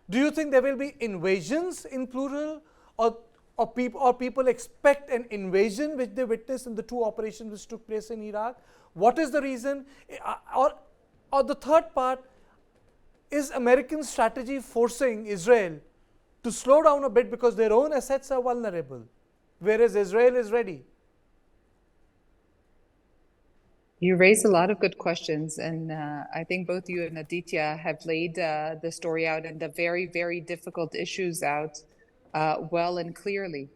Do you think there will be invasions in plural, or people expect an invasion which they witnessed in the two operations which took place in Iraq? What is the reason? Or the third part, is American strategy forcing Israel to slow down a bit because their own assets are vulnerable, whereas Israel is ready? You raise a lot of good questions, and I think both you and Aditya have laid the story out and the very, very difficult issues out well and clearly.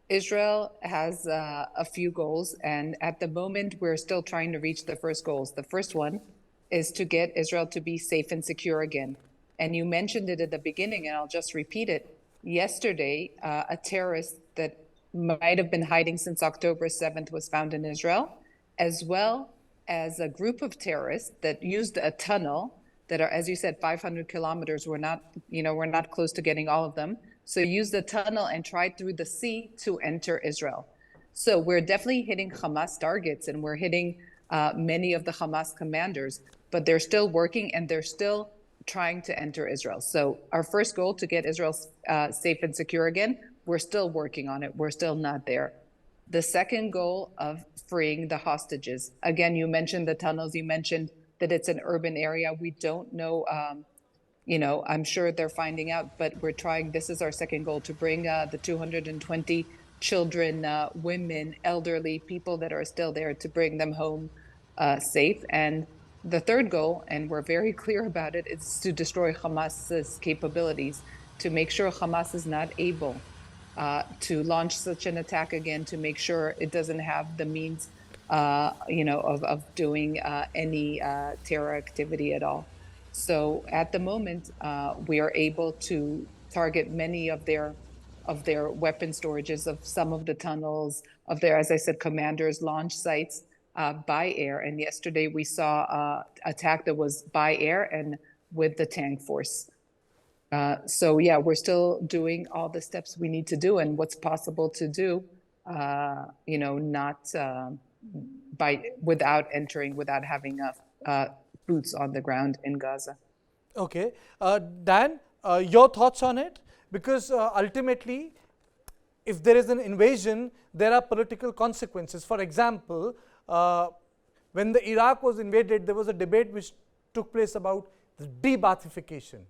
Israel has a few goals, and at the moment, we're still trying to reach the first goals. The first one is to get Israel to be safe and secure again. And you mentioned it at the beginning, and I'll just repeat it. Yesterday, a terrorist that might have been hiding since October 7th was found in Israel, as well as a group of terrorists that used a tunnel that are, as you said, 500 kilometers. We're not close to getting all of them. So used the tunnel and tried through the sea to enter Israel. So we're definitely hitting Hamas targets, and we're hitting many of the Hamas commanders, but they're still working and they're still trying to enter Israel. So our first goal, to get Israel safe and secure again, we're still working on it. We're still not there. The second goal of freeing the hostages. Again, you mentioned the tunnels. You mentioned that it's an urban area. We don't know, I'm sure they're finding out, but we're trying. This is our second goal, to bring the 220 children, women, elderly people that are still there, to bring them home safe. And the third goal, and we're very clear about it, is to destroy Hamas's capabilities, to make sure Hamas is not able to launch such an attack again, to make sure it doesn't have the means, of doing any terror activity at all. So at the moment, we are able to target many of their weapon storages, of some of the tunnels, of their, as I said, commanders' launch sites by air. And yesterday we saw an attack that was by air and with the tank force. So yeah, we're still doing all the steps we need to do and what's possible to do, not without having boots on the ground in Gaza. Okay. Dan, your thoughts on it? Because ultimately, if there is an invasion, there are political consequences. For example, when the Iraq was invaded, there was a debate which took place about the de-Baathification.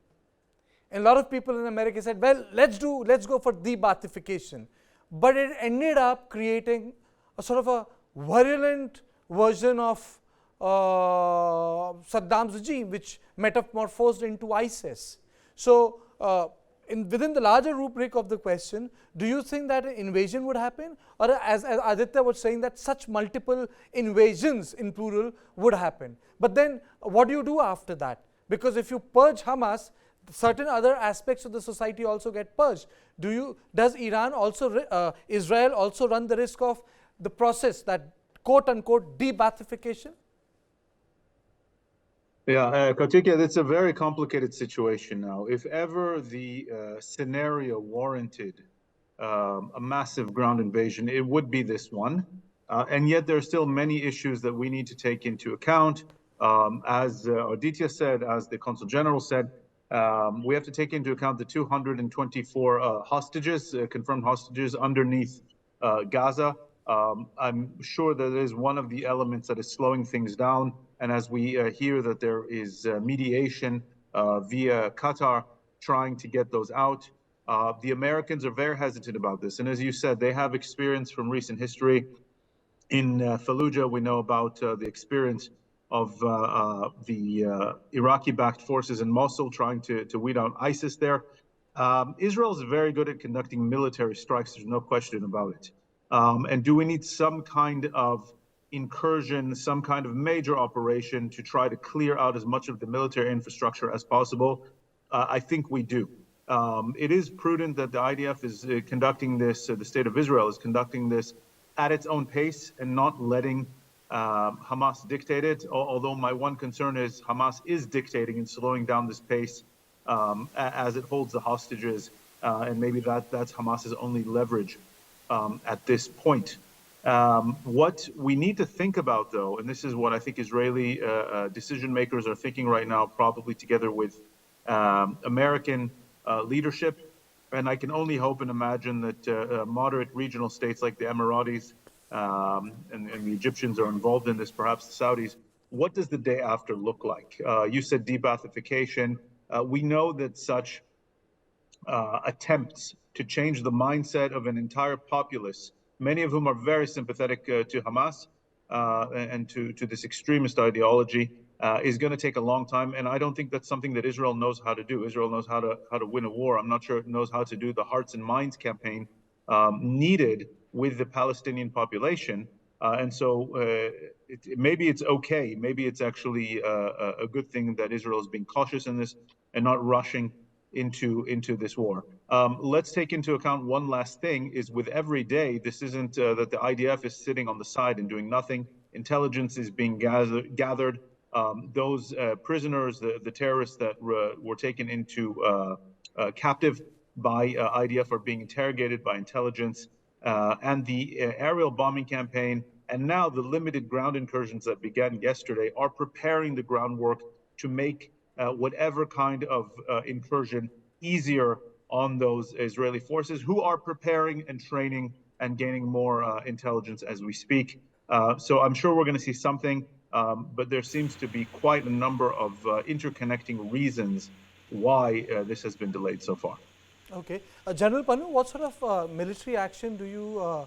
And a lot of people in America said, well, let's go for de-Baathification. But it ended up creating a sort of a virulent version of Saddam's regime, which metamorphosed into ISIS. So within the larger rubric of the question, do you think that an invasion would happen? Or as Aditya was saying, that such multiple invasions, in plural, would happen. But then what do you do after that? Because if you purge Hamas, certain other aspects of the society also get purged. Does Israel also run the risk of the process, that quote-unquote de-Baathification? Yeah, Kartikeya, that's a very complicated situation now. If ever the scenario warranted a massive ground invasion, it would be this one. And yet there are still many issues that we need to take into account. As Aditya said, as the Consul General said, we have to take into account the 224 hostages, confirmed hostages underneath Gaza. I'm sure that is one of the elements that is slowing things down. And as we hear that there is mediation via Qatar trying to get those out, the Americans are very hesitant about this. And as you said, they have experience from recent history. In Fallujah, we know about the experience of the Iraqi-backed forces in Mosul trying to weed out ISIS there. Israel is very good at conducting military strikes, there's no question about it. And do we need some kind of incursion, some kind of major operation to try to clear out as much of the military infrastructure as possible? I think we do. It is prudent that the IDF is conducting this, the state of Israel is conducting this at its own pace and not letting Hamas dictate it, although my one concern is Hamas is dictating and slowing down this pace as it holds the hostages, and maybe that's Hamas's only leverage at this point. What we need to think about, though, and this is what I think Israeli decision makers are thinking right now, probably together with American leadership. And I can only hope and imagine that moderate regional states like the Emiratis and the Egyptians are involved in this, perhaps the Saudis. What does the day after look like? You said de-Baathification. We know that such attempts to change the mindset of an entire populace, many of whom are very sympathetic to Hamas and to this extremist ideology, is going to take a long time. And I don't think that's something that Israel knows how to do. Israel knows how to win a war. I'm not sure it knows how to do the hearts and minds campaign needed with the Palestinian population. And so maybe it's okay. Maybe it's actually a good thing that Israel is being cautious in this and not rushing into this war. Let's take into account one last thing: is with every day, this isn't that the IDF is sitting on the side and doing nothing. Intelligence is being gathered. Those prisoners, the terrorists that were taken into captive by IDF, are being interrogated by intelligence, and the aerial bombing campaign, and now the limited ground incursions that began yesterday are preparing the groundwork to make whatever kind of incursion easier on those Israeli forces, who are preparing and training and gaining more intelligence as we speak. So I'm sure we're going to see something, but there seems to be quite a number of interconnecting reasons why this has been delayed so far. Okay. General Panu, what sort of military action do you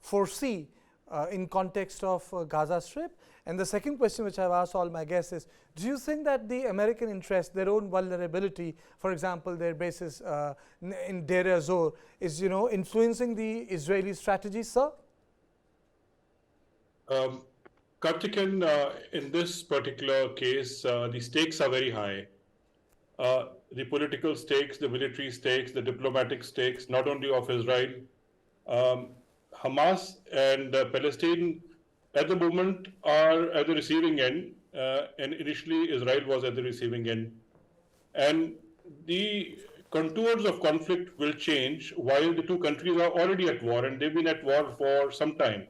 foresee in context of Gaza Strip? And the second question which I've asked all my guests is, do you think that the American interest, their own vulnerability, for example, their bases in Deir ez-Zor, is influencing the Israeli strategy, sir? Kartikeya, in this particular case, the stakes are very high. The political stakes, the military stakes, the diplomatic stakes, not only of Israel, Hamas and Palestine at the moment are at the receiving end, and initially Israel was at the receiving end. And the contours of conflict will change while the two countries are already at war, and they've been at war for some time.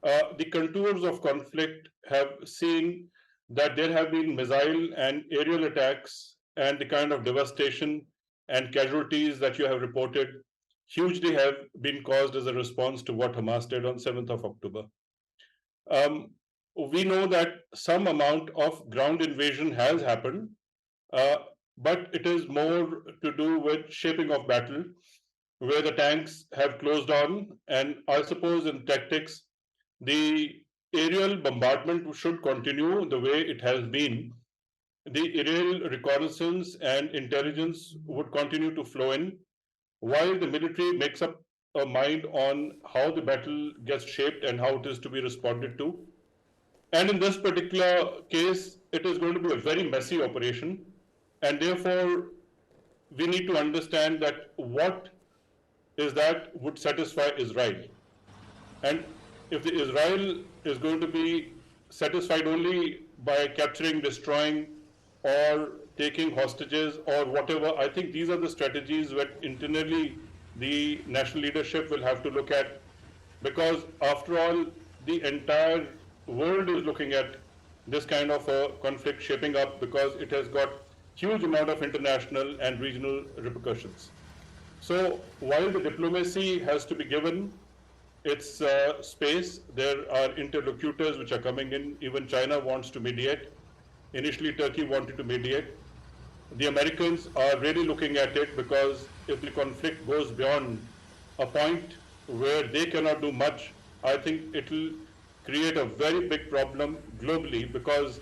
The contours of conflict have seen that there have been missile and aerial attacks, and the kind of devastation and casualties that you have reported hugely have been caused as a response to what Hamas did on 7th of October. We know that some amount of ground invasion has happened, but it is more to do with shaping of battle, where the tanks have closed on, and I suppose in tactics, the aerial bombardment should continue the way it has been. The aerial reconnaissance and intelligence would continue to flow in, while the military makes up a mind on how the battle gets shaped and how it is to be responded to. And in this particular case, it is going to be a very messy operation, and therefore we need to understand that what is that would satisfy Israel. And if the Israel is going to be satisfied only by capturing, destroying, or taking hostages or whatever, I think these are the strategies that internally the national leadership will have to look at, because after all, the entire world is looking at this kind of a conflict shaping up, because it has got huge amount of international and regional repercussions. So while the diplomacy has to be given its space, there are interlocutors which are coming in. Even China wants to mediate. Initially, Turkey wanted to mediate. The Americans are really looking at it, because if the conflict goes beyond a point where they cannot do much, I think it will create a very big problem globally, because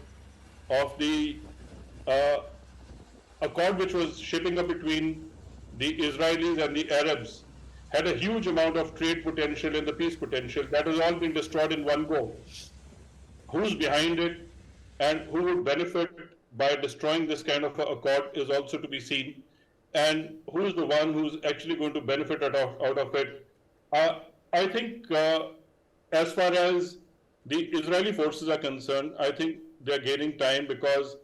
of the accord which was shaping up between the Israelis and the Arabs had a huge amount of trade potential and the peace potential. That has all been destroyed in one go. Who's behind it and who would benefit by destroying this kind of accord is also to be seen. And who is the one who's actually going to benefit out of it? I think as far as the Israeli forces are concerned, I think they're gaining time, because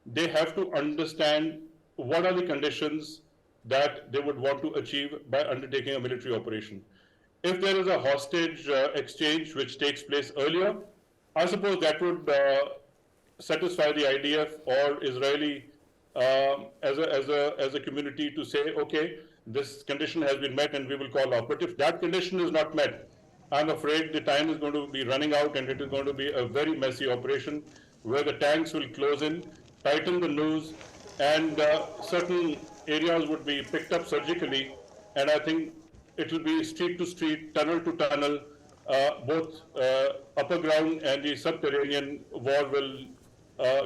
they have to understand what are the conditions that they would want to achieve by undertaking a military operation. If there is a hostage exchange which takes place earlier, I suppose that would satisfy the IDF or Israeli as a community to say, okay, this condition has been met and we will call off. But if that condition is not met, I'm afraid the time is going to be running out and it is going to be a very messy operation where the tanks will close in, tighten the noose, and certain areas would be picked up surgically. And I think it will be street to street, tunnel to tunnel, both upper ground and the subterranean war will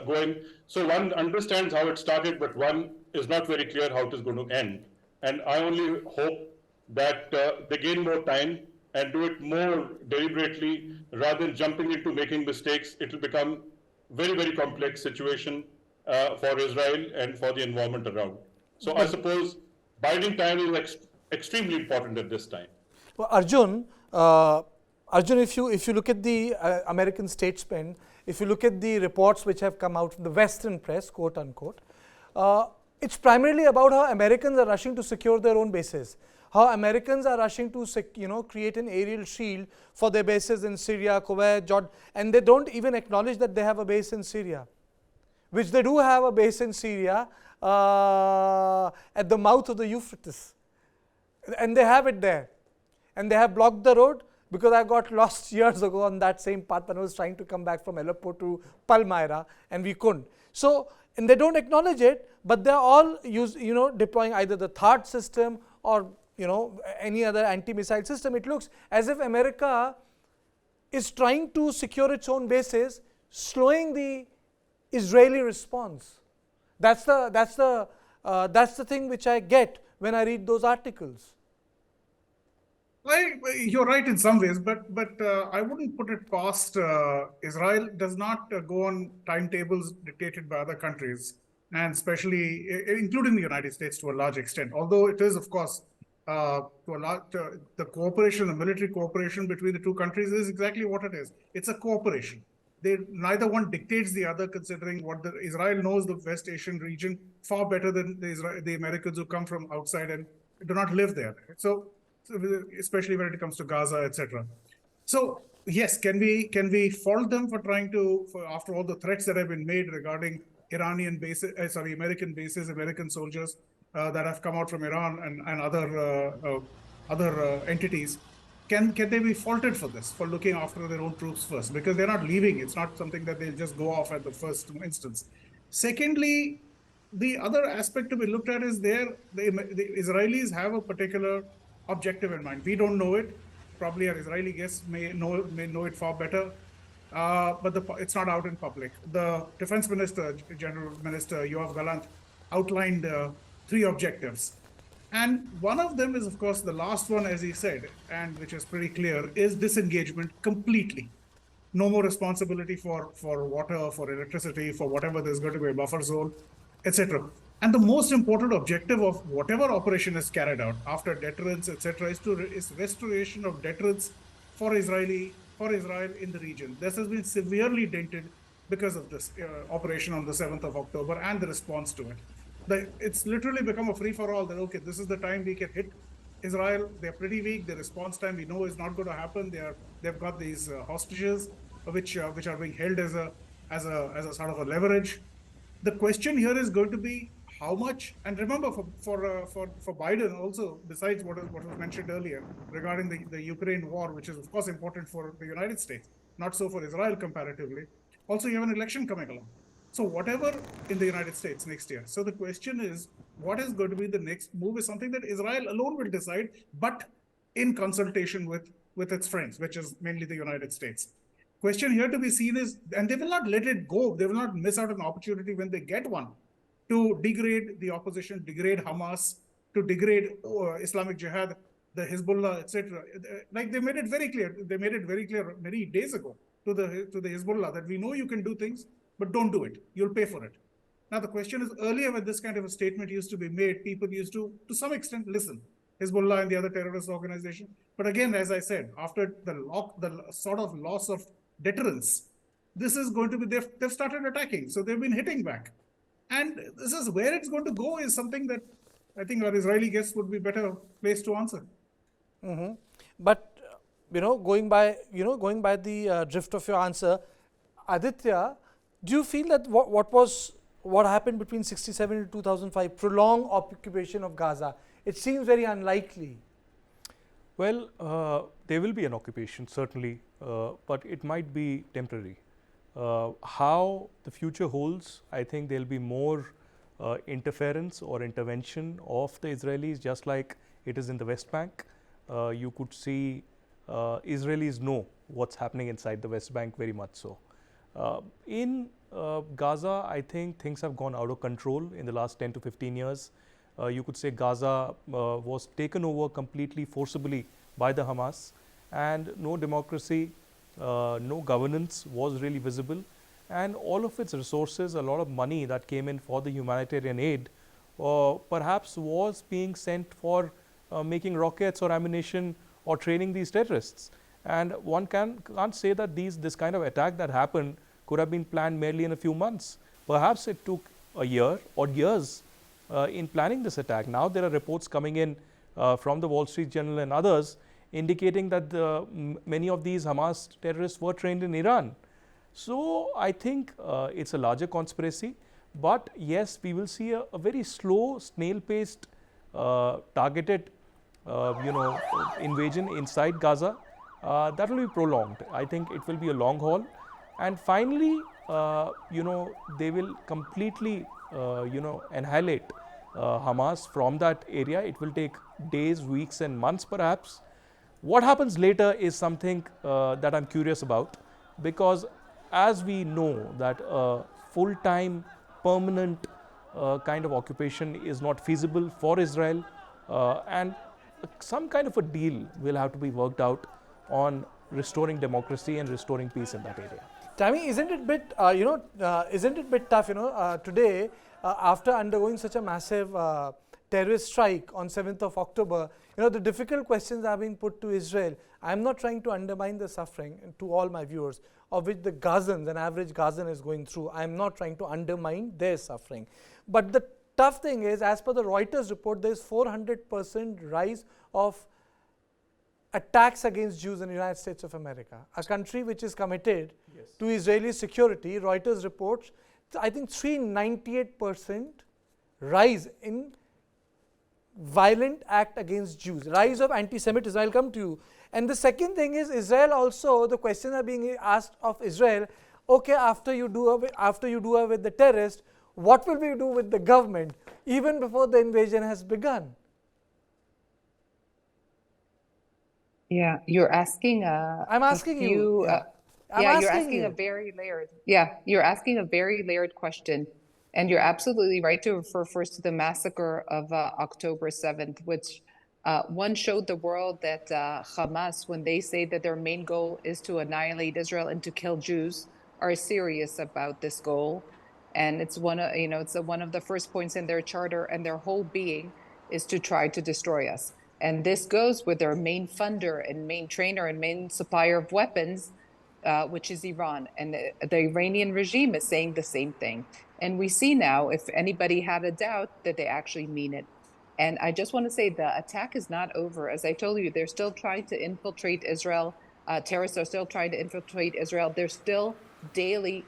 go in. So one understands how it started, but one is not very clear how it is going to end. And I only hope that they gain more time and do it more deliberately rather than jumping into making mistakes. It will become very, very complex situation for Israel and for the environment around. So I suppose biding time is extremely important at this time. Well, Arjun, if you look at the American statesmen, if you look at the reports which have come out from the Western press, quote unquote, it's primarily about how Americans are rushing to secure their own bases, how Americans are rushing to create an aerial shield for their bases in Syria, Kuwait, Jordan, and they don't even acknowledge that they have a base in Syria, which they do have a base in Syria at the mouth of the Euphrates, and they have it there, and they have blocked the road. Because I got lost years ago on that same path when I was trying to come back from Aleppo to Palmyra, and we couldn't. So, and they don't acknowledge it, but they're all deploying either the THAAD system or any other anti-missile system. It looks as if America is trying to secure its own bases, slowing the Israeli response. That's the thing which I get when I read those articles. You're right in some ways, but I wouldn't put it past Israel. Does not go on timetables dictated by other countries, and especially including the United States to a large extent. Although it is, of course, the cooperation, the military cooperation between the two countries is exactly what it is. It's a cooperation. Neither one dictates the other, considering what Israel knows the West Asian region far better than the Americans who come from outside and do not live there. So especially when it comes to Gaza, etc. So yes, can we fault them for trying to, after all the threats that have been made regarding Iranian bases, American bases, American soldiers that have come out from Iran and other entities, can they be faulted for this, for looking after their own troops first? Because they're not leaving. It's not something that they'll just go off at the first instance. Secondly, the other aspect to be looked at is the Israelis have a particular objective in mind. We don't know it. Probably our Israeli guests may know it far better, but it's not out in public. The Defense Minister, General Minister Yoav Gallant, outlined 3 objectives. And one of them is, of course, the last one, as he said, and which is pretty clear, is disengagement completely. No more responsibility for water, for electricity, for whatever there's going to be a buffer zone, etc. And the most important objective of whatever operation is carried out after deterrence, etc., is restoration of deterrence for Israel in the region. This has been severely dented because of this operation on the 7th of October and the response to it. It's literally become a free-for-all that, okay, this is the time we can hit Israel. They're pretty weak. The response time we know is not going to happen. They've got these hostages which are being held as a sort of a leverage. The question here is going to be how much, and remember for Biden also, besides what was mentioned earlier regarding the Ukraine war, which is of course important for the United States, not so for Israel comparatively. Also, you have an election coming along. So whatever in the United States next year. So the question is, what is going to be the next move is something that Israel alone will decide, but in consultation with its friends, which is mainly the United States. Question here to be seen is, and they will not let it go. They will not miss out on an opportunity when they get one to degrade the opposition, degrade Hamas, to degrade Islamic Jihad, the Hezbollah, etc. Like they made it very clear. They made it very clear many days ago to the Hezbollah that we know you can do things, but don't do it. You'll pay for it. Now the question is, earlier when this kind of a statement used to be made, people used to some extent, listen. Hezbollah and the other terrorist organization. But again, as I said, after the sort of loss of deterrence, this is going to be, they've started attacking. So they've been hitting back. And this is where it's going to go is something that I think our Israeli guests would be better placed to answer. Mm-hmm. But, going by the drift of your answer, Aditya, do you feel that what was what happened between 67 to 2005, prolonged occupation of Gaza? It seems very unlikely. Well, there will be an occupation, certainly, but it might be temporary. How the future holds, I think there'll be more interference or intervention of the Israelis, just like it is in the West Bank. You could see Israelis know what's happening inside the West Bank very much so. In Gaza, I think things have gone out of control in the last 10 to 15 years. You could say Gaza was taken over completely forcibly by the Hamas, and no democracy, no governance was really visible, and all of its resources, a lot of money that came in for the humanitarian aid, perhaps was being sent for making rockets or ammunition or training these terrorists. And one can't say that this kind of attack that happened could have been planned merely in a few months. Perhaps it took a year or years in planning this attack. Now there are reports coming in from the Wall Street Journal and others indicating that many of these Hamas terrorists were trained in Iran. So I think it's a larger conspiracy, but yes, we will see a very slow, snail-paced, targeted invasion inside Gaza. That will be prolonged. I think it will be a long haul, and finally, they will completely, annihilate Hamas from that area. It will take days, weeks, and months, perhaps. What happens later is something that I'm curious about, because as we know that full-time, permanent kind of occupation is not feasible for Israel, and some kind of a deal will have to be worked out on restoring democracy and restoring peace in that area. Tammy, isn't it bit tough, today, after undergoing such a massive terrorist strike on 7th of October, the difficult questions are being put to Israel. I'm not trying to undermine the suffering to all my viewers, of which the Gazans, an average Gazan is going through. I'm not trying to undermine their suffering. But the tough thing is, as per the Reuters report, there is 400% rise of attacks against Jews in the United States of America, a country which is committed to Israeli security. Reuters reports, I think 398% rise in violent act against Jews, rise of anti-Semitism. I'll come to you. And the second thing is, Israel also, the questions are being asked of Israel, okay, after you do away with the terrorists, what will we do with the government, even before the invasion has begun? Yeah, you're asking I'm asking you. You're asking a very layered. Yeah, you're asking a very layered question, and you're absolutely right to refer first to the massacre of October 7th, which one showed the world that Hamas, when they say that their main goal is to annihilate Israel and to kill Jews, are serious about this goal, and it's one of the first points in their charter, and their whole being is to try to destroy us. And this goes with their main funder and main trainer and main supplier of weapons, which is Iran. And the Iranian regime is saying the same thing. And we see now, if anybody had a doubt, that they actually mean it. And I just want to say the attack is not over. As I told you, they're still trying to infiltrate Israel. Terrorists are still trying to infiltrate Israel. They're still daily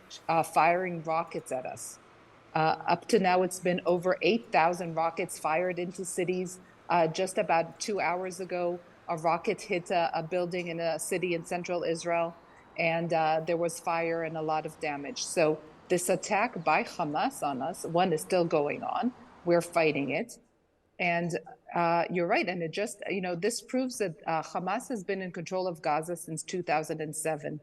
firing rockets at us. Up to now, it's been over 8,000 rockets fired into cities. Just about 2 hours ago, a rocket hit a building in a city in central Israel, and there was fire and a lot of damage. So this attack by Hamas on us, one, is still going on. We're fighting it. And you're right. And it just, this proves that Hamas has been in control of Gaza since 2007,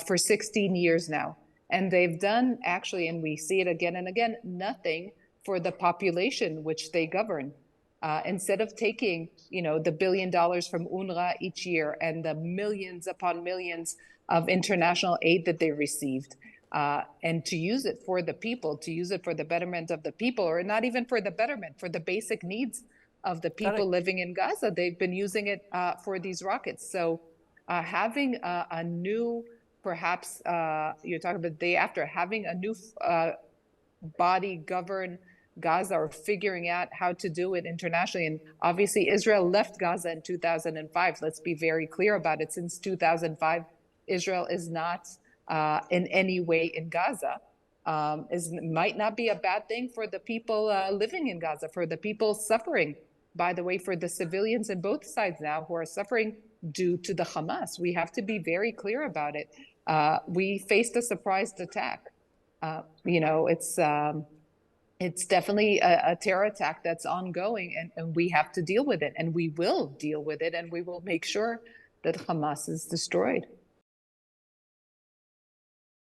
for 16 years now. And they've done actually, and we see it again and again, nothing for the population which they govern. Instead of taking, the $1 billion from UNRWA each year and the millions upon millions of international aid that they received, and to use it for the people, to use it for the betterment of the people, or not even for the betterment, for the basic needs of the people living in Gaza, they've been using it for these rockets. So having a new, perhaps you're talking about the day after, having a new body govern Gaza, or figuring out how to do it internationally. And obviously Israel left Gaza in 2005. Let's be very clear about it. Since 2005, Israel is not in any way in Gaza. might not be a bad thing for the people living in Gaza, for the people suffering. By the way, for the civilians in both sides now who are suffering due to the Hamas. We have to be very clear about it. We faced a surprise attack. It's definitely a terror attack that's ongoing, and we have to deal with it, and we will deal with it, and we will make sure that Hamas is destroyed.